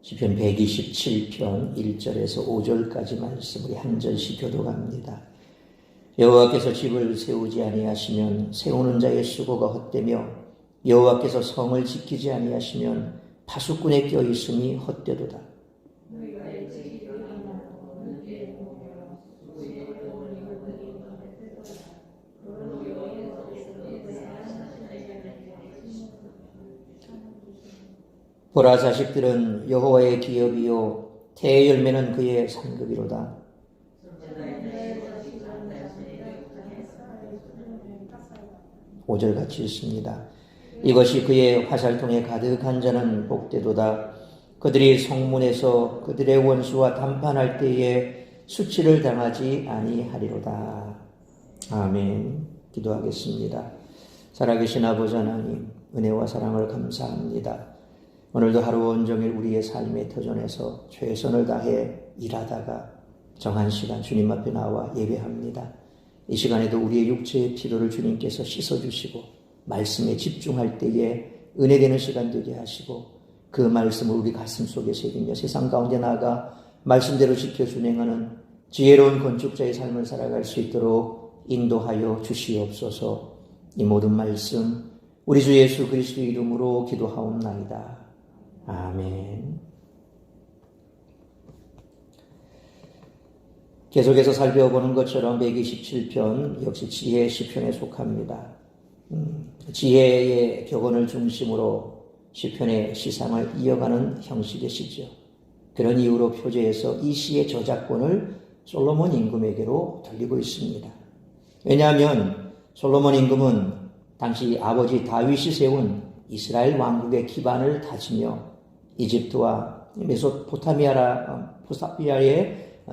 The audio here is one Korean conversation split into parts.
시편 127편 1절에서 5절까지 말씀을 한 절씩 교독합니다. 여호와께서 집을 세우지 아니하시면 세우는 자의 수고가 헛되며 여호와께서 성을 지키지 아니하시면 파수꾼의 껴있음이 헛되도다. 보라, 자식들은 여호와의 기업이요 태의 열매는 그의 상급이로다. 5절 같이 읽습니다. 이것이 그의 화살통에 가득한 자는 복되도다. 그들이 성문에서 그들의 원수와 담판할 때에 수치를 당하지 아니하리로다. 아멘. 기도하겠습니다. 살아계신 아버지 하나님, 은혜와 사랑을 감사합니다. 오늘도 하루 온종일 우리의 삶에 터전해서 최선을 다해 일하다가 정한 시간 주님 앞에 나와 예배합니다. 이 시간에도 우리의 육체의 피로를 주님께서 씻어주시고 말씀에 집중할 때에 은혜되는 시간 되게 하시고 그 말씀을 우리 가슴 속에 새기며 세상 가운데 나아가 말씀대로 지켜 준행하는 지혜로운 건축자의 삶을 살아갈 수 있도록 인도하여 주시옵소서. 이 모든 말씀 우리 주 예수 그리스도 이름으로 기도하옵나이다. 아멘. 계속해서 살펴보는 것처럼 127편 역시 지혜의 시편에 속합니다. 지혜의 격언을 중심으로 시편의 시상을 이어가는 형식이시죠. 그런 이유로 표제에서 이 시의 저작권을 솔로몬 임금에게로 돌리고 있습니다. 왜냐하면 솔로몬 임금은 당시 아버지 다윗이 세운 이스라엘 왕국의 기반을 다지며 이집트와 메소포타미아의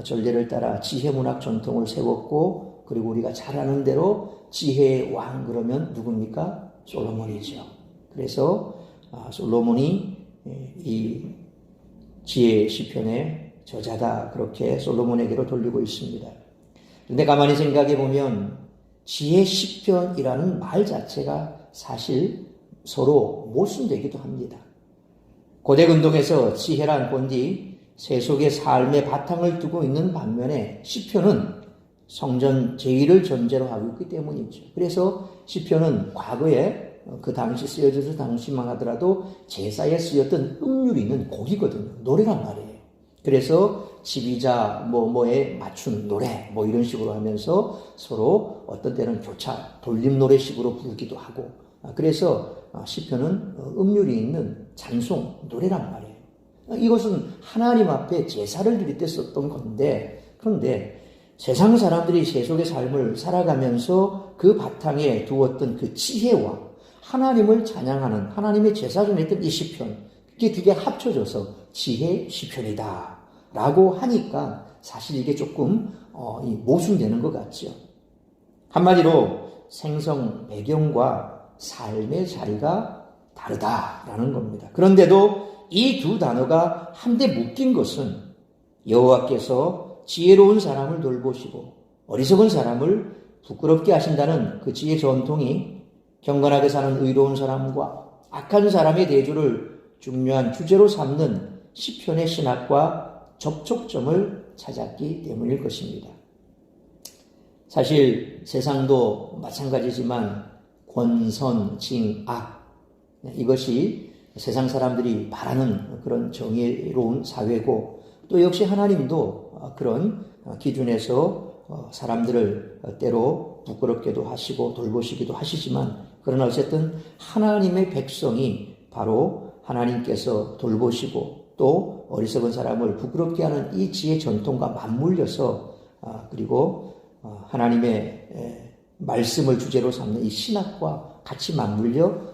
전례를 따라 지혜 문학 전통을 세웠고, 그리고 우리가 잘 아는 대로 지혜의 왕 그러면 누굽니까? 솔로몬이죠. 그래서 솔로몬이 이 지혜 시편의 저자다, 그렇게 솔로몬에게로 돌리고 있습니다. 그런데 가만히 생각해 보면 지혜 시편이라는 말 자체가 사실 서로 모순되기도 합니다. 고대 근동에서 지혜란 본디 세속의 삶의 바탕을 두고 있는 반면에 시편은 성전 제의를 전제로 하고 있기 때문이죠. 그래서 시편은 과거에 그 당시 쓰여져서 당시만 하더라도 제사에 쓰였던 음률이 있는 곡이거든요. 노래란 말이에요. 그래서 지휘자 뭐에 맞춘 노래 이런 식으로 하면서 서로 어떤 때는 교차 돌림 노래식으로 부르기도 하고, 그래서 시편은 음률이 있는 찬송 노래란 말이에요. 이것은 하나님 앞에 제사를 드릴 때 썼던 건데, 그런데 세상 사람들이 세속의 삶을 살아가면서 그 바탕에 두었던 그 지혜와 하나님을 찬양하는 하나님의 제사 중에 있던 이 시편, 이게 두 개 합쳐져서 지혜 시편이다 라고 하니까 사실 이게 조금 모순되는 것 같죠. 한마디로 생성 배경과 삶의 자리가 다르다라는 겁니다. 그런데도 이 두 단어가 한데 묶인 것은 여호와께서 지혜로운 사람을 돌보시고 어리석은 사람을 부끄럽게 하신다는 그 지혜 전통이 경건하게 사는 의로운 사람과 악한 사람의 대조를 중요한 주제로 삼는 시편의 신학과 접촉점을 찾았기 때문일 것입니다. 사실 세상도 마찬가지지만 권선, 징, 악, 이것이 세상 사람들이 바라는 그런 정의로운 사회고, 또 역시 하나님도 그런 기준에서 사람들을 때로 부끄럽게도 하시고 돌보시기도 하시지만, 그러나 어쨌든 하나님의 백성이 바로 하나님께서 돌보시고 또 어리석은 사람을 부끄럽게 하는 이 지혜 전통과 맞물려서 그리고 하나님의 말씀을 주제로 삼는 이 신학과 같이 맞물려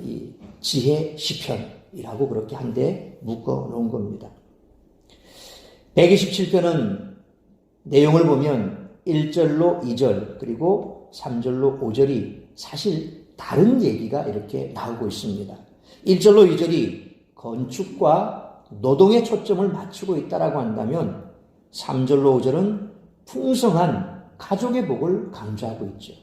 이 지혜 시편이라고 그렇게 한데 묶어 놓은 겁니다. 127편은 내용을 보면 1절로 2절 그리고 3절로 5절이 사실 다른 얘기가 이렇게 나오고 있습니다. 1절로 2절이 건축과 노동에 초점을 맞추고 있다라고 한다면 3절로 5절은 풍성한 가족의 복을 강조하고 있죠.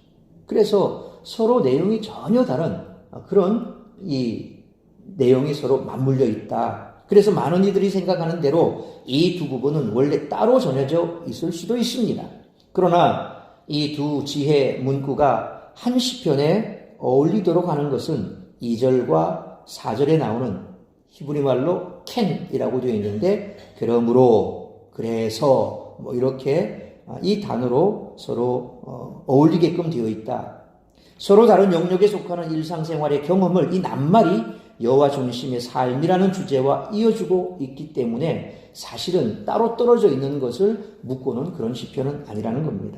그래서 서로 내용이 전혀 다른 그런 이 내용이 서로 맞물려 있다, 그래서 많은 이들이 생각하는 대로 이 두 부분은 원래 따로 전해져 있을 수도 있습니다. 그러나 이 두 지혜 문구가 한 시편에 어울리도록 하는 것은 2절과 4절에 나오는 히브리 말로 캔이라고 되어 있는데, 그러므로, 그래서 뭐 이렇게 이 단어로 서로 어울리게끔 되어 있다. 서로 다른 영역에 속하는 일상생활의 경험을 이 낱말이 여호와 중심의 삶이라는 주제와 이어주고 있기 때문에 사실은 따로 떨어져 있는 것을 묻고는 그런 시편은 아니라는 겁니다.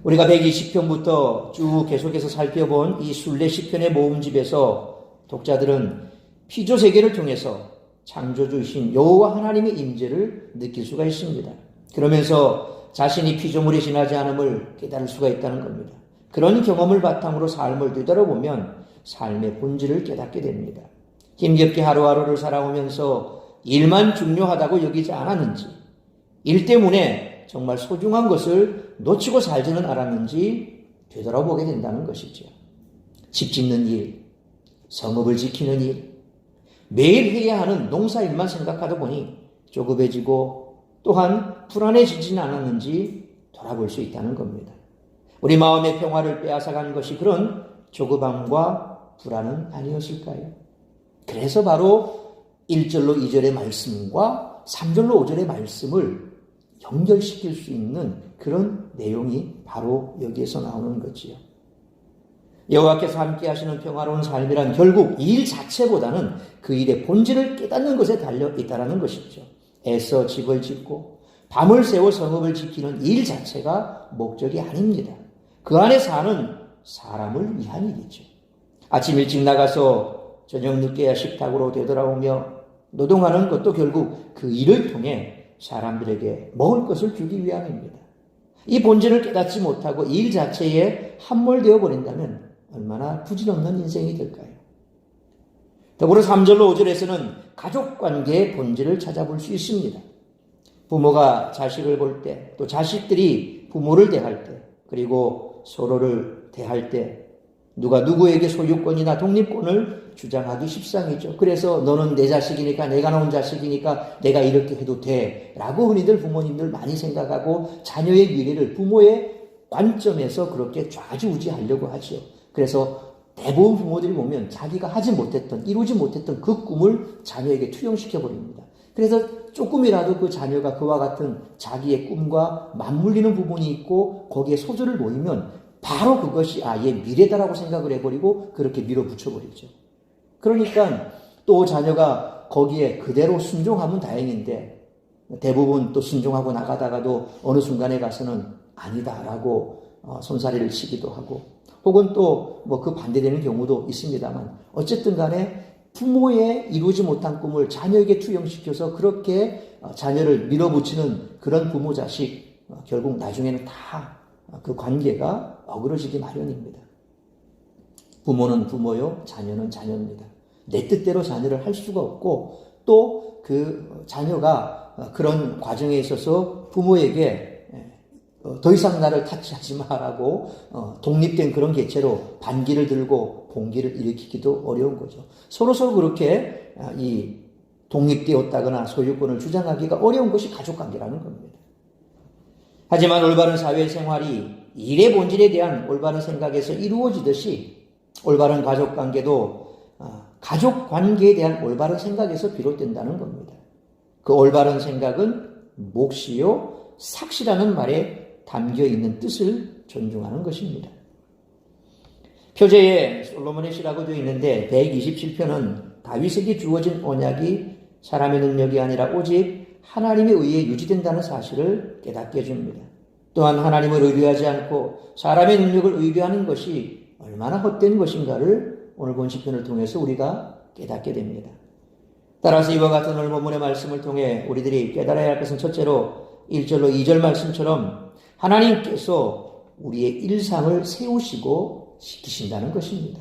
우리가 120편부터 쭉 계속해서 살펴본 이 순례 시편의 모음집에서 독자들은 피조 세계를 통해서 창조주이신 여호와 하나님의 임재를 느낄 수가 있습니다. 그러면서 자신이 피조물에 지나지 않음을 깨달을 수가 있다는 겁니다. 그런 경험을 바탕으로 삶을 되돌아보면 삶의 본질을 깨닫게 됩니다. 힘겹게 하루하루를 살아오면서 일만 중요하다고 여기지 않았는지, 일 때문에 정말 소중한 것을 놓치고 살지는 않았는지 되돌아보게 된다는 것이죠. 집 짓는 일, 성읍을 지키는 일, 매일 해야 하는 농사일만 생각하다 보니 조급해지고 또한 불안해지지는 않았는지 돌아볼 수 있다는 겁니다. 우리 마음의 평화를 빼앗아간 것이 그런 조급함과 불안은 아니었을까요? 그래서 바로 1절로 2절의 말씀과 3절로 5절의 말씀을 연결시킬 수 있는 그런 내용이 바로 여기에서 나오는 거지요. 여호와께서 함께 하시는 평화로운 삶이란 결국 일 자체보다는 그 일의 본질을 깨닫는 것에 달려 있다는 것이죠. 애써 집을 짓고 밤을 새워 성읍을 지키는 일 자체가 목적이 아닙니다. 그 안에 사는 사람을 위한 일이죠. 아침 일찍 나가서 저녁 늦게야 식탁으로 되돌아오며 노동하는 것도 결국 그 일을 통해 사람들에게 먹을 것을 주기 위함입니다. 이 본질을 깨닫지 못하고 일 자체에 함몰되어 버린다면 얼마나 부질없는 인생이 될까요? 더불어 3절로 5절에서는 가족관계의 본질을 찾아볼 수 있습니다. 부모가 자식을 볼 때, 또 자식들이 부모를 대할 때, 그리고 서로를 대할 때 누가 누구에게 소유권이나 독립권을 주장하기 십상이죠. 그래서 너는 내 자식이니까, 내가 낳은 자식이니까 내가 이렇게 해도 돼 라고 흔히들 부모님들 많이 생각하고 자녀의 미래를 부모의 관점에서 그렇게 좌지우지하려고 하죠. 그래서 대부분 부모들이 보면 자기가 하지 못했던, 이루지 못했던 그 꿈을 자녀에게 투영시켜버립니다. 그래서 조금이라도 그 자녀가 그와 같은 자기의 꿈과 맞물리는 부분이 있고 거기에 소절을 보이면 바로 그것이 얘 미래다라고 생각을 해버리고 그렇게 밀어붙여버리죠. 그러니까 또 자녀가 거기에 그대로 순종하면 다행인데 대부분 또 순종하고 나가다가도 어느 순간에 가서는 아니다라고 손사래를 치기도 하고, 혹은 또 뭐 그 반대되는 경우도 있습니다만, 어쨌든 간에 부모의 이루지 못한 꿈을 자녀에게 투영시켜서 그렇게 자녀를 밀어붙이는 그런 부모 자식, 결국 나중에는 다 그 관계가 어그러지기 마련입니다. 부모는 부모요, 자녀는 자녀입니다. 내 뜻대로 자녀를 할 수가 없고, 또 그 자녀가 그런 과정에 있어서 부모에게 더 이상 나를 타치하지 마라고 독립된 그런 개체로 반기를 들고 봉기를 일으키기도 어려운 거죠. 서로서로 그렇게 이 독립되었다거나 소유권을 주장하기가 어려운 것이 가족관계라는 겁니다. 하지만 올바른 사회생활이 일의 본질에 대한 올바른 생각에서 이루어지듯이 올바른 가족관계도 가족관계에 대한 올바른 생각에서 비롯된다는 겁니다. 그 올바른 생각은 몫이요 삭시라는 말에 담겨있는 뜻을 존중하는 것입니다. 표제에 솔로몬의 시라고 되어 있는데 127편은 다윗에게 주어진 언약이 사람의 능력이 아니라 오직 하나님에 의해 유지된다는 사실을 깨닫게 해줍니다. 또한 하나님을 의뢰하지 않고 사람의 능력을 의뢰하는 것이 얼마나 헛된 것인가를 오늘 본 시편을 통해서 우리가 깨닫게 됩니다. 따라서 이와 같은 오늘 본문의 말씀을 통해 우리들이 깨달아야 할 것은 첫째로 1절로 2절 말씀처럼 하나님께서 우리의 일상을 세우시고 지키신다는 것입니다.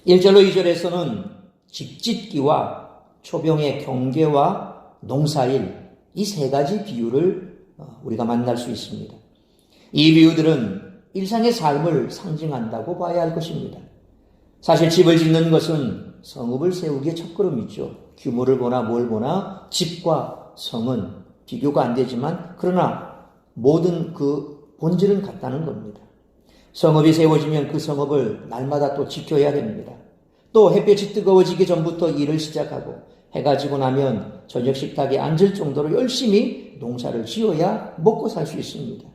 1절로 2절에서는 집짓기와 초병의 경계와 농사일, 이 세 가지 비유를 우리가 만날 수 있습니다. 이 비유들은 일상의 삶을 상징한다고 봐야 할 것입니다. 사실 집을 짓는 것은 성읍을 세우기의 첫걸음이죠. 규모를 보나 뭘 보나 집과 성은 비교가 안 되지만 그러나 모든 그 본질은 같다는 겁니다. 성읍이 세워지면 그 성읍을 날마다 또 지켜야 됩니다. 또 햇볕이 뜨거워지기 전부터 일을 시작하고 해가 지고 나면 저녁 식탁에 앉을 정도로 열심히 농사를 지어야 먹고 살 수 있습니다.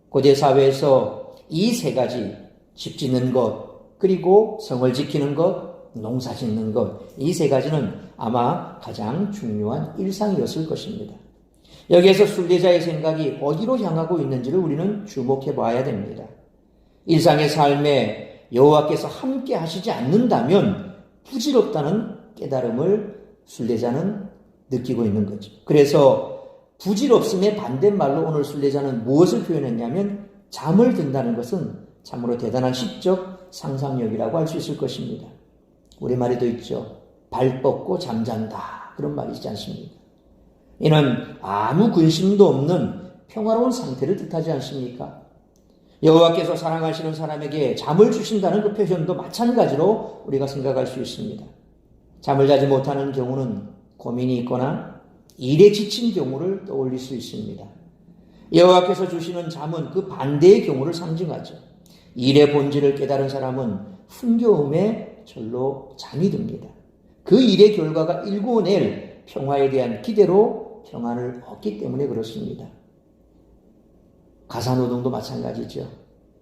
고대 사회에서 이 세 가지, 집 짓는 것, 그리고 성을 지키는 것, 농사 짓는 것, 이 세 가지는 아마 가장 중요한 일상이었을 것입니다. 여기에서 순례자의 생각이 어디로 향하고 있는지를 우리는 주목해 봐야 됩니다. 일상의 삶에 여호와께서 함께 하시지 않는다면 부질없다는 깨달음을 순례자는 느끼고 있는 거죠. 그래서 부질없음의 반대말로 오늘 순례자는 무엇을 표현했냐면 잠을 든다는 것은 참으로 대단한 시적 상상력이라고 할 수 있을 것입니다. 우리말에도 있죠. 발 뻗고 잠잔다. 그런 말이 있지 않습니까? 이는 아무 근심도 없는 평화로운 상태를 뜻하지 않습니까? 여호와께서 사랑하시는 사람에게 잠을 주신다는 그 표현도 마찬가지로 우리가 생각할 수 있습니다. 잠을 자지 못하는 경우는 고민이 있거나 일에 지친 경우를 떠올릴 수 있습니다. 여호와께서 주시는 잠은 그 반대의 경우를 상징하죠. 일의 본질을 깨달은 사람은 흥겨움에 절로 잠이 듭니다. 그 일의 결과가 일궈낼 평화에 대한 기대로 평안을 얻기 때문에 그렇습니다. 가사노동도 마찬가지죠.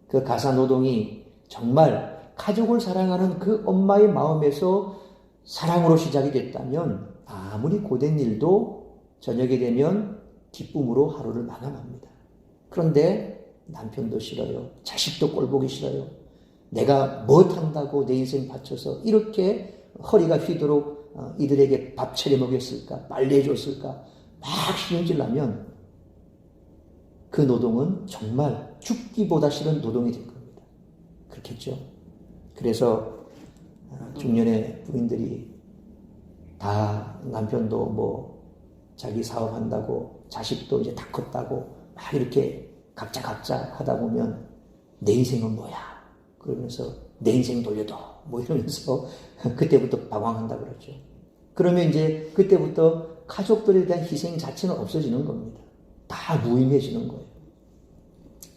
그 가사노동이 정말 가족을 사랑하는 그 엄마의 마음에서 사랑으로 시작이 됐다면 아무리 고된 일도 저녁이 되면 기쁨으로 하루를 마감합니다. 그런데 남편도 싫어요. 자식도 꼴보기 싫어요. 내가 뭐 한다고 내 인생 바쳐서 이렇게 허리가 휘도록 이들에게 밥 차려 먹였을까? 빨래 해줬을까? 막 신경질 나면 그 노동은 정말 죽기보다 싫은 노동이 될 겁니다. 그렇겠죠? 그래서 중년의 부인들이 다 남편도 뭐 자기 사업한다고 자식도 이제 다 컸다고 막 이렇게 각자 하다 보면 내 인생은 뭐야? 그러면서 내 인생 돌려도 뭐 이러면서 그때부터 방황한다 그러죠. 그러면 이제 그때부터 가족들에 대한 희생 자체는 없어지는 겁니다. 다 무의미해지는 거예요.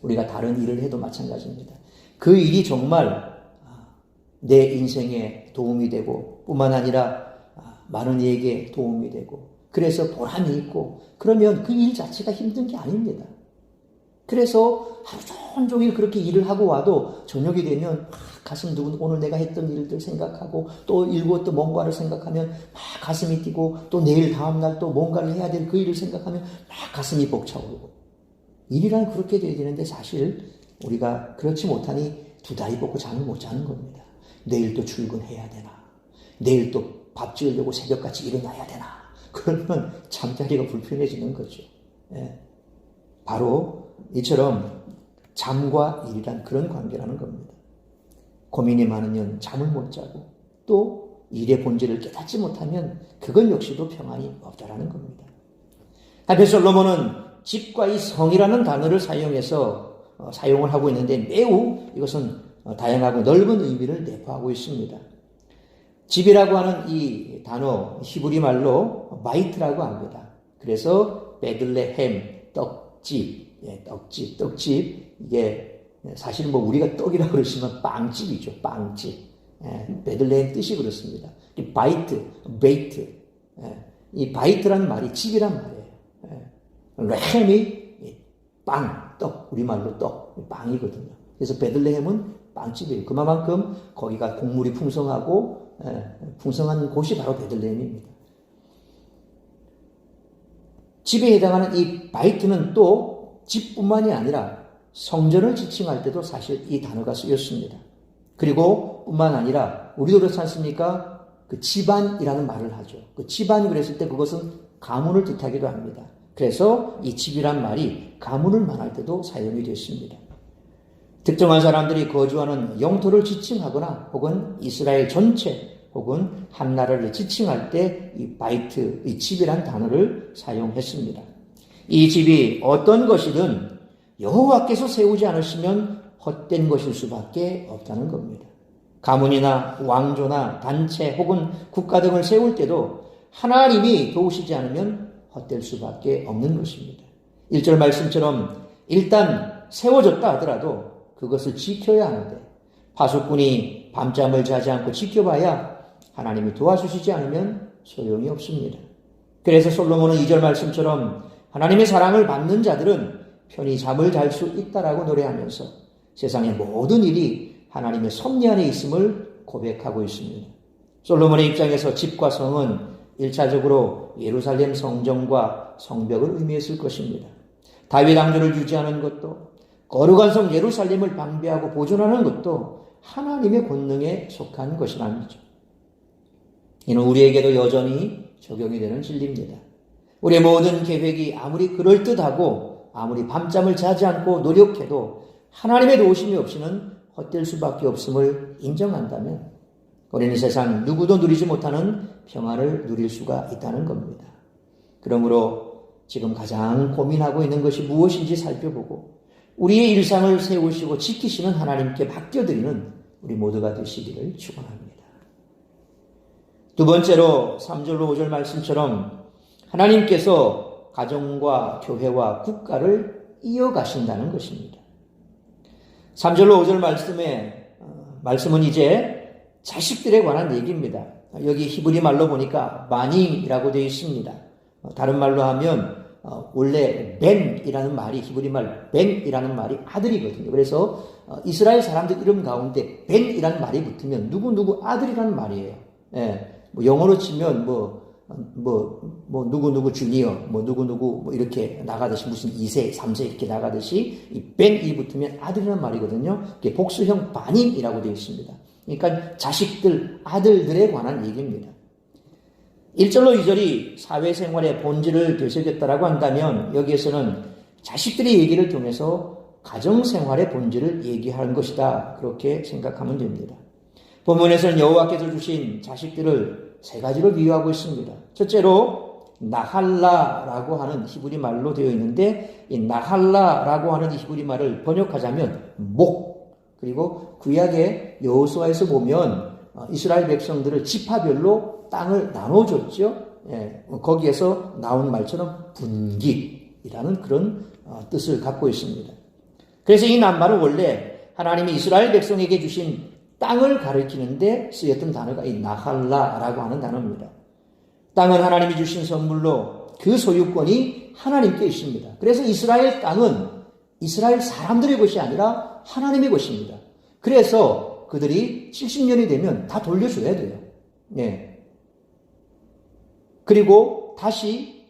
우리가 다른 일을 해도 마찬가지입니다. 그 일이 정말 내 인생에 도움이 되고 뿐만 아니라 많은 이에게 도움이 되고 그래서 보람이 있고 그러면 그 일 자체가 힘든 게 아닙니다. 그래서 하루 종일 그렇게 일을 하고 와도 저녁이 되면 가슴 두근 오늘 내가 했던 일들 생각하고 또 일고 또 뭔가를 생각하면 막 가슴이 뛰고 또 내일 다음날 또 뭔가를 해야 될 그 일을 생각하면 막 가슴이 벅차오르고 일이란 그렇게 돼야 되는데 사실 우리가 그렇지 못하니 두 다리 뻗고 잠을 못 자는 겁니다. 내일 또 출근해야 되나 내일 또 밥 지으려고 새벽같이 일어나야 되나 그러면 잠자리가 불편해지는 거죠. 예. 바로 이처럼 잠과 일이란 그런 관계라는 겁니다. 고민이 많으면 잠을 못 자고 또 일의 본질을 깨닫지 못하면 그것 역시도 평안이 없다라는 겁니다. 한편 솔로몬은 집과 이 성이라는 단어를 사용을 하고 있는데 매우 이것은 다양하고 넓은 의미를 내포하고 있습니다. 집이라고 하는 이 단어 히브리 말로 바이트라고 합니다. 그래서 베들레헴 떡집, 떡집 이게 사실 뭐 우리가 떡이라고 그러시면 빵집이죠, 빵집. 베들레헴 뜻이 그렇습니다. 이 바이트, 베이트, 이 바이트라는 말이 집이란 말이에요. 레헴이 빵, 떡, 우리말로 떡, 빵이거든요. 그래서 베들레헴은 빵집이에요. 그만큼 거기가 곡물이 풍성하고 풍성한 곳이 바로 베들레헴입니다. 집에 해당하는 이 바이트는 또 집뿐만이 아니라 성전을 지칭할 때도 사실 이 단어가 쓰였습니다. 그리고 뿐만 아니라 우리도 그렇지 않습니까? 그 집안이라는 말을 하죠. 그 집안이 그랬을 때 그것은 가문을 뜻하기도 합니다. 그래서 이 집이란 말이 가문을 말할 때도 사용이 됐습니다. 특정한 사람들이 거주하는 영토를 지칭하거나 혹은 이스라엘 전체 혹은 한 나라를 지칭할 때 이 바이트, 이 집이란 단어를 사용했습니다. 이 집이 어떤 것이든 여호와께서 세우지 않으시면 헛된 것일 수밖에 없다는 겁니다. 가문이나 왕조나 단체 혹은 국가 등을 세울 때도 하나님이 도우시지 않으면 헛될 수밖에 없는 것입니다. 1절 말씀처럼 일단 세워졌다 하더라도 그것을 지켜야 하는데 파수꾼이 밤잠을 자지 않고 지켜봐야 하나님이 도와주시지 않으면 소용이 없습니다. 그래서 솔로몬은 2절 말씀처럼 하나님의 사랑을 받는 자들은 편히 잠을 잘 수 있다라고 노래하면서 세상의 모든 일이 하나님의 섭리 안에 있음을 고백하고 있습니다. 솔로몬의 입장에서 집과 성은 1차적으로 예루살렘 성전과 성벽을 의미했을 것입니다. 다윗 왕조를 유지하는 것도 거룩한 성 예루살렘을 방비하고 보존하는 것도 하나님의 권능에 속한 것이라는 거죠. 이는 우리에게도 여전히 적용이 되는 진리입니다. 우리의 모든 계획이 아무리 그럴듯하고 아무리 밤잠을 자지 않고 노력해도 하나님의 도우심이 없이는 헛될 수밖에 없음을 인정한다면 우리는 세상 누구도 누리지 못하는 평화를 누릴 수가 있다는 겁니다. 그러므로 지금 가장 고민하고 있는 것이 무엇인지 살펴보고 우리의 일상을 세우시고 지키시는 하나님께 맡겨드리는 우리 모두가 되시기를 축원합니다. 두 번째로 3절로 5절 말씀처럼 하나님께서 가정과 교회와 국가를 이어가신다는 것입니다. 3절로 5절 말씀은 이제 자식들에 관한 얘기입니다. 여기 히브리 말로 보니까 마님이라고 되어 있습니다. 다른 말로 하면 원래 벤이라는 말이 히브리 말 벤이라는 말이 아들이거든요. 그래서 이스라엘 사람들 이름 가운데 벤이라는 말이 붙으면 누구 아들이라는 말이에요. 예, 뭐 영어로 치면 누구 주니어, 누구 이렇게 나가듯이 무슨 2세, 3세 이렇게 나가듯이 이 벤이 붙으면 아들이라는 말이거든요. 이게 복수형 바님이라고 되어 있습니다. 그러니까 자식들, 아들들에 관한 얘기입니다. 1절로 2절이 사회생활의 본질을 되새겼다라고 한다면 여기에서는 자식들의 얘기를 통해서 가정생활의 본질을 얘기하는 것이다. 그렇게 생각하면 됩니다. 본문에서는 여호와께서 주신 자식들을 세 가지로 비유하고 있습니다. 첫째로 나할라라고 하는 히브리 말로 되어 있는데 이 나할라라고 하는 히브리 말을 번역하자면 목, 그리고 구약의 여호수아에서 보면 이스라엘 백성들을 지파별로 땅을 나눠줬죠. 예, 거기에서 나온 말처럼 분깃이라는 그런 뜻을 갖고 있습니다. 그래서 이 낱말은 원래 하나님이 이스라엘 백성에게 주신 땅을 가리키는데 쓰였던 단어가 이 나할라라고 하는 단어입니다. 땅은 하나님이 주신 선물로 그 소유권이 하나님께 있습니다. 그래서 이스라엘 땅은 이스라엘 사람들의 것이 아니라 하나님의 것입니다. 그래서 그들이 70년이 되면 다 돌려줘야 돼요. 네. 그리고 다시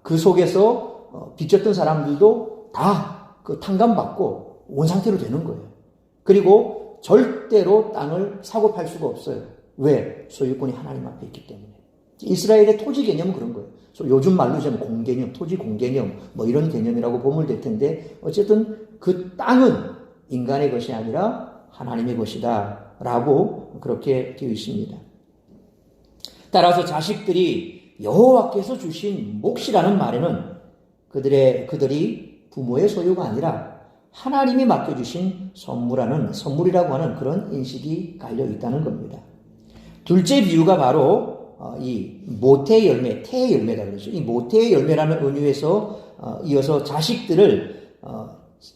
그 속에서 빚졌던 사람들도 다 그 탕감받고 원상태로 되는 거예요. 그리고 절대로 땅을 사고 팔 수가 없어요. 왜? 소유권이 하나님 앞에 있기 때문에. 이스라엘의 토지 개념은 그런 거예요. 요즘 말로 하자면 공개념, 토지 공개념 이런 개념이라고 보면 될 텐데 어쨌든 그 땅은 인간의 것이 아니라 하나님의 것이다 라고 그렇게 되어 있습니다. 따라서 자식들이 여호와께서 주신 몫이라는 말에는 그들이 부모의 소유가 아니라 하나님이 맡겨주신 선물이라고 하는 그런 인식이 깔려 있다는 겁니다. 둘째 비유가 바로 이 모태의 열매, 태의 열매다 그러죠. 이 모태의 열매라는 은유에서 이어서 자식들을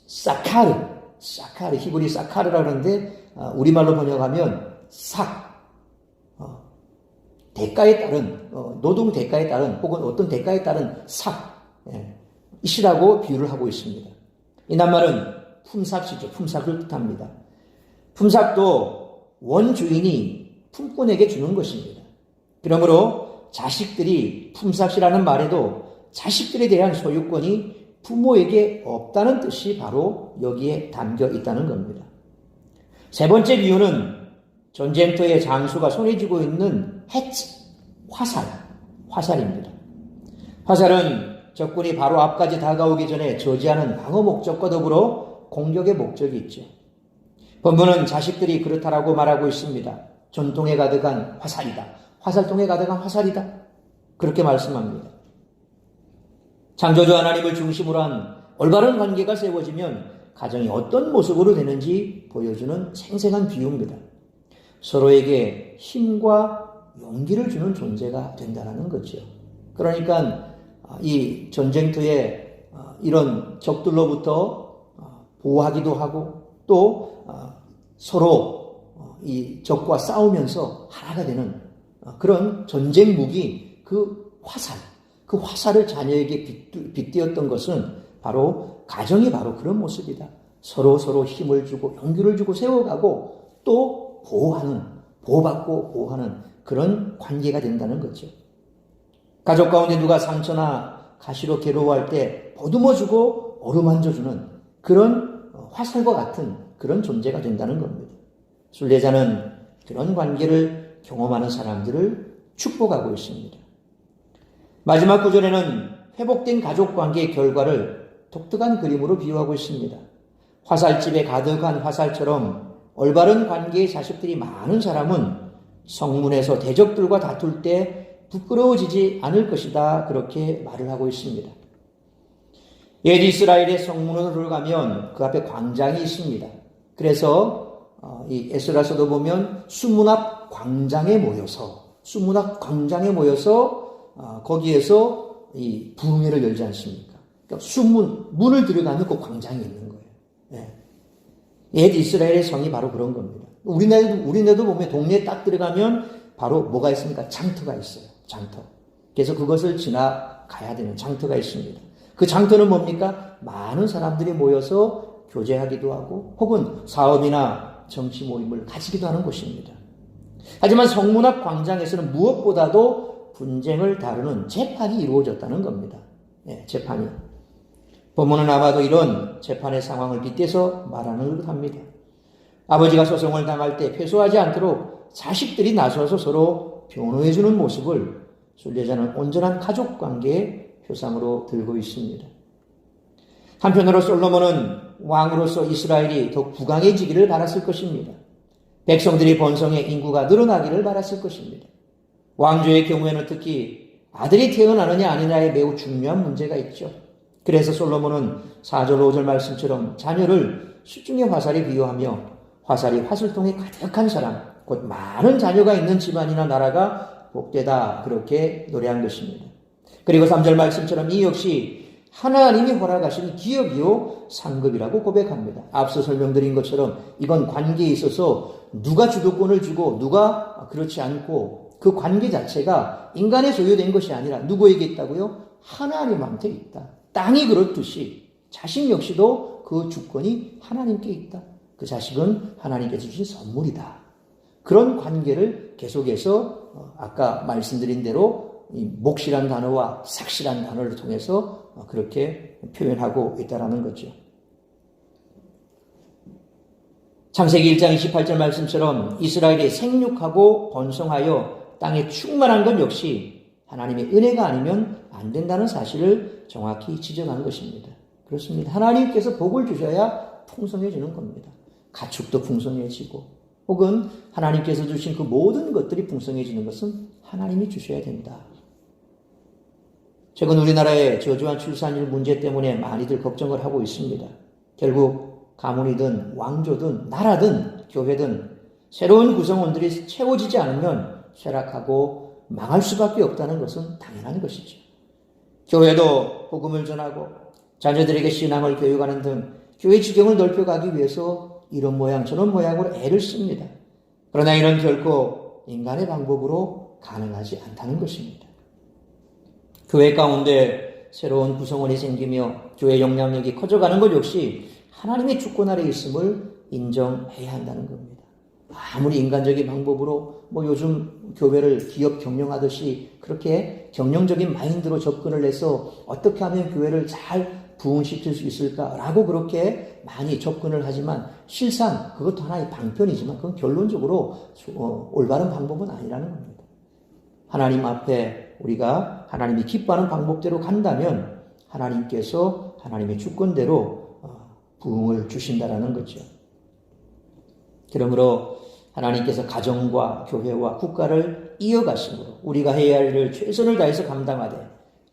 사카르 히브리 사카르라고 하는데 우리말로 번역하면 대가에 따른 노동 대가에 따른 혹은 어떤 대가에 따른 이시라고 비유를 하고 있습니다. 이 낱말은 품삯이죠. 품삯을 뜻합니다. 품삯도 원주인이 품꾼에게 주는 것입니다. 그러므로 자식들이 품삯이라는 말에도 자식들에 대한 소유권이 부모에게 없다는 뜻이 바로 여기에 담겨 있다는 겁니다. 세 번째 비유는 전쟁터의 장수가 손에 쥐고 있는 화살입니다. 화살은 적군이 바로 앞까지 다가오기 전에 저지하는 방어 목적과 더불어 공격의 목적이 있죠. 본문은 자식들이 그렇다라고 말하고 있습니다. 전통에 가득한 화살이다. 화살통에 가득한 화살이다. 그렇게 말씀합니다. 창조주 하나님을 중심으로 한 올바른 관계가 세워지면 가정이 어떤 모습으로 되는지 보여주는 생생한 비유입니다. 서로에게 힘과 용기를 주는 존재가 된다는 거죠. 그러니까 이 전쟁터에 이런 적들로부터 보호하기도 하고 또 서로 이 적과 싸우면서 하나가 되는 그런 전쟁 무기 그 화살을 자녀에게 빗대었던 것은 바로 가정이 바로 그런 모습이다. 서로 힘을 주고 용기를 주고 세워가고 또 보호받고 보호하는 그런 관계가 된다는 거죠. 가족 가운데 누가 상처나 가시로 괴로워할 때 보듬어주고 어루만져주는 그런 화살과 같은 그런 존재가 된다는 겁니다. 순례자는 그런 관계를 경험하는 사람들을 축복하고 있습니다. 마지막 구절에는 회복된 가족 관계의 결과를 독특한 그림으로 비유하고 있습니다. 화살집에 가득한 화살처럼 올바른 관계의 자식들이 많은 사람은 성문에서 대적들과 다툴 때 부끄러워지지 않을 것이다. 그렇게 말을 하고 있습니다. 옛 이스라엘의 성문으로 들어가면 그 앞에 광장이 있습니다. 그래서 이 에스라서도 보면 수문 앞 광장에 모여서 거기에서 이 부흥회를 열지 않습니까? 그러니까 문을 들어가면 그 광장이 있는 거예요. 예. 옛 이스라엘의 성이 바로 그런 겁니다. 우리네도 보면 동네에 딱 들어가면 바로 뭐가 있습니까? 장터가 있어요. 장터. 그래서 그것을 지나가야 되는 장터가 있습니다. 그 장터는 뭡니까? 많은 사람들이 모여서 교제하기도 하고 혹은 사업이나 정치 모임을 가지기도 하는 곳입니다. 하지만 성문 앞 광장에서는 무엇보다도 분쟁을 다루는 재판이 이루어졌다는 겁니다. 네, 재판이. 본문은 아마도 이런 재판의 상황을 빗대서 말하는 듯 합니다. 아버지가 소송을 당할 때 패소하지 않도록 자식들이 나서서 서로 변호해주는 모습을 순례자는 온전한 가족관계의 표상으로 들고 있습니다. 한편으로 솔로몬은 왕으로서 이스라엘이 더 부강해지기를 바랐을 것입니다. 백성들이 번성해 인구가 늘어나기를 바랐을 것입니다. 왕조의 경우에는 특히 아들이 태어나느냐 아니냐에 매우 중요한 문제가 있죠. 그래서 솔로몬은 4절 5절 말씀처럼 자녀를 수중의 화살에 비유하며 화살이 화살통에 가득한 사람, 곧 많은 자녀가 있는 집안이나 나라가 복되다 그렇게 노래한 것입니다. 그리고 3절 말씀처럼 이 역시 하나님이 허락하신 기업이요 상급이라고 고백합니다. 앞서 설명드린 것처럼 이건 관계에 있어서 누가 주도권을 주고 누가 그렇지 않고 그 관계 자체가 인간에 소유된 것이 아니라 누구에게 있다고요? 하나님한테 있다. 땅이 그렇듯이 자식 역시도 그 주권이 하나님께 있다. 그 자식은 하나님께서 주신 선물이다. 그런 관계를 계속해서 아까 말씀드린 대로 이 몫이란 단어와 삭시란 단어를 통해서 그렇게 표현하고 있다는 거죠. 창세기 1장 28절 말씀처럼 이스라엘이 생육하고 번성하여 땅에 충만한 것 역시 하나님의 은혜가 아니면 안 된다는 사실을 정확히 지적한 것입니다. 그렇습니다. 하나님께서 복을 주셔야 풍성해지는 겁니다. 가축도 풍성해지고 혹은 하나님께서 주신 그 모든 것들이 풍성해지는 것은 하나님이 주셔야 된다. 최근 우리나라의 저조한 출산율 문제 때문에 많이들 걱정을 하고 있습니다. 결국 가문이든 왕조든 나라든 교회든 새로운 구성원들이 채워지지 않으면 쇠락하고 망할 수밖에 없다는 것은 당연한 것이죠. 교회도 복음을 전하고 자녀들에게 신앙을 교육하는 등 교회 지경을 넓혀가기 위해서 이런 모양 저런 모양으로 애를 씁니다. 그러나 이는 결코 인간의 방법으로 가능하지 않다는 것입니다. 교회 가운데 새로운 구성원이 생기며 교회 영향력이 커져가는 것 역시 하나님의 주권 아래 있음을 인정해야 한다는 겁니다. 아무리 인간적인 방법으로 요즘 교회를 기업 경영하듯이 그렇게 경영적인 마인드로 접근을 해서 어떻게 하면 교회를 잘 부흥시킬 수 있을까라고 그렇게 많이 접근을 하지만 실상 그것도 하나의 방편이지만 그건 결론적으로 올바른 방법은 아니라는 겁니다. 하나님 앞에 우리가 하나님이 기뻐하는 방법대로 간다면 하나님께서 하나님의 주권대로 부흥을 주신다라는 거죠. 그러므로 하나님께서 가정과 교회와 국가를 이어가심으로 우리가 해야 할 일을 최선을 다해서 감당하되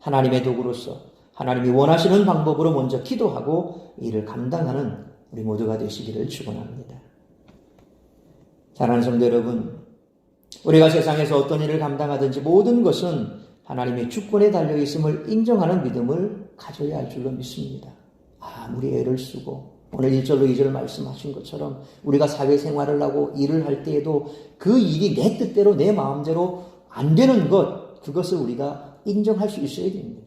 하나님의 도구로서 하나님이 원하시는 방법으로 먼저 기도하고 이를 감당하는 우리 모두가 되시기를 축원합니다. 사랑하는 성도 여러분, 우리가 세상에서 어떤 일을 감당하든지 모든 것은 하나님의 주권에 달려있음을 인정하는 믿음을 가져야 할 줄로 믿습니다. 아무리 애를 쓰고 오늘 1절로 2절 말씀하신 것처럼 우리가 사회생활을 하고 일을 할 때에도 그 일이 내 뜻대로 내 마음대로 안 되는 것, 그것을 우리가 인정할 수 있어야 됩니다.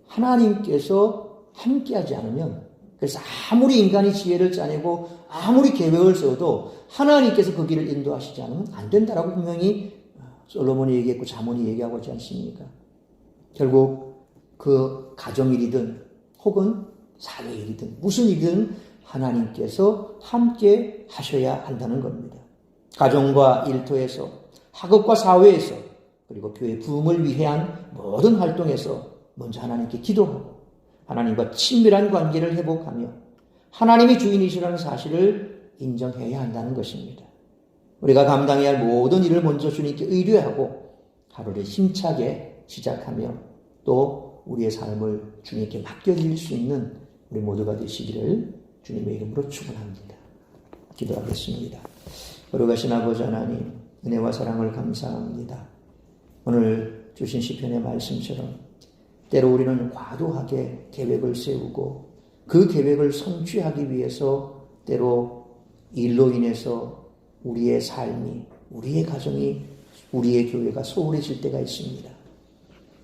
하나님께서 함께하지 않으면, 그래서 아무리 인간이 지혜를 짜내고 아무리 계획을 써도 하나님께서 그 길을 인도하시지 않으면 안 된다라고 분명히 솔로몬이 얘기했고 자문이 얘기하고 있지 않습니까? 결국 그 가정일이든 혹은 사회일이든 무슨 일이든 하나님께서 함께 하셔야 한다는 겁니다. 가정과 일터에서, 학업과 사회에서, 그리고 교회 부흥을 위한 모든 활동에서 먼저 하나님께 기도하고 하나님과 친밀한 관계를 회복하며 하나님이 주인이시라는 사실을 인정해야 한다는 것입니다. 우리가 감당해야 할 모든 일을 먼저 주님께 의뢰하고 하루를 힘차게 시작하며 또 우리의 삶을 주님께 맡겨드릴 수 있는 우리 모두가 되시기를 주님의 이름으로 축원합니다. 기도하겠습니다. 거룩하신 아버지 하나님, 은혜와 사랑을 감사합니다. 오늘 주신 시편의 말씀처럼 때로 우리는 과도하게 계획을 세우고 그 계획을 성취하기 위해서 때로 일로 인해서 우리의 삶이, 우리의 가정이, 우리의 교회가 소홀해질 때가 있습니다.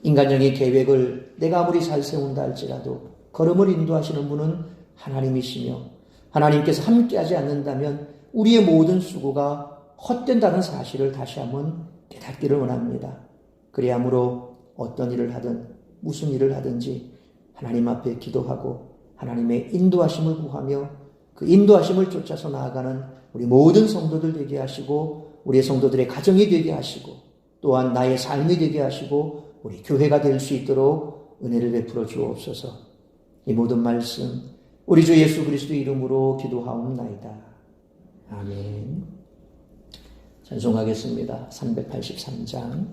인간적인 계획을 내가 아무리 잘 세운다 할지라도 걸음을 인도하시는 분은 하나님이시며 하나님께서 함께하지 않는다면 우리의 모든 수고가 헛된다는 사실을 다시 한번 깨닫기를 원합니다. 그리하므로 어떤 일을 하든 무슨 일을 하든지 하나님 앞에 기도하고 하나님의 인도하심을 구하며 그 인도하심을 쫓아서 나아가는 우리 모든 성도들 되게 하시고 우리의 성도들의 가정이 되게 하시고 또한 나의 삶이 되게 하시고 우리 교회가 될 수 있도록 은혜를 베풀어 주옵소서. 이 모든 말씀 우리 주 예수 그리스도의 이름으로 기도하옵나이다. 아멘. 찬송하겠습니다. 383장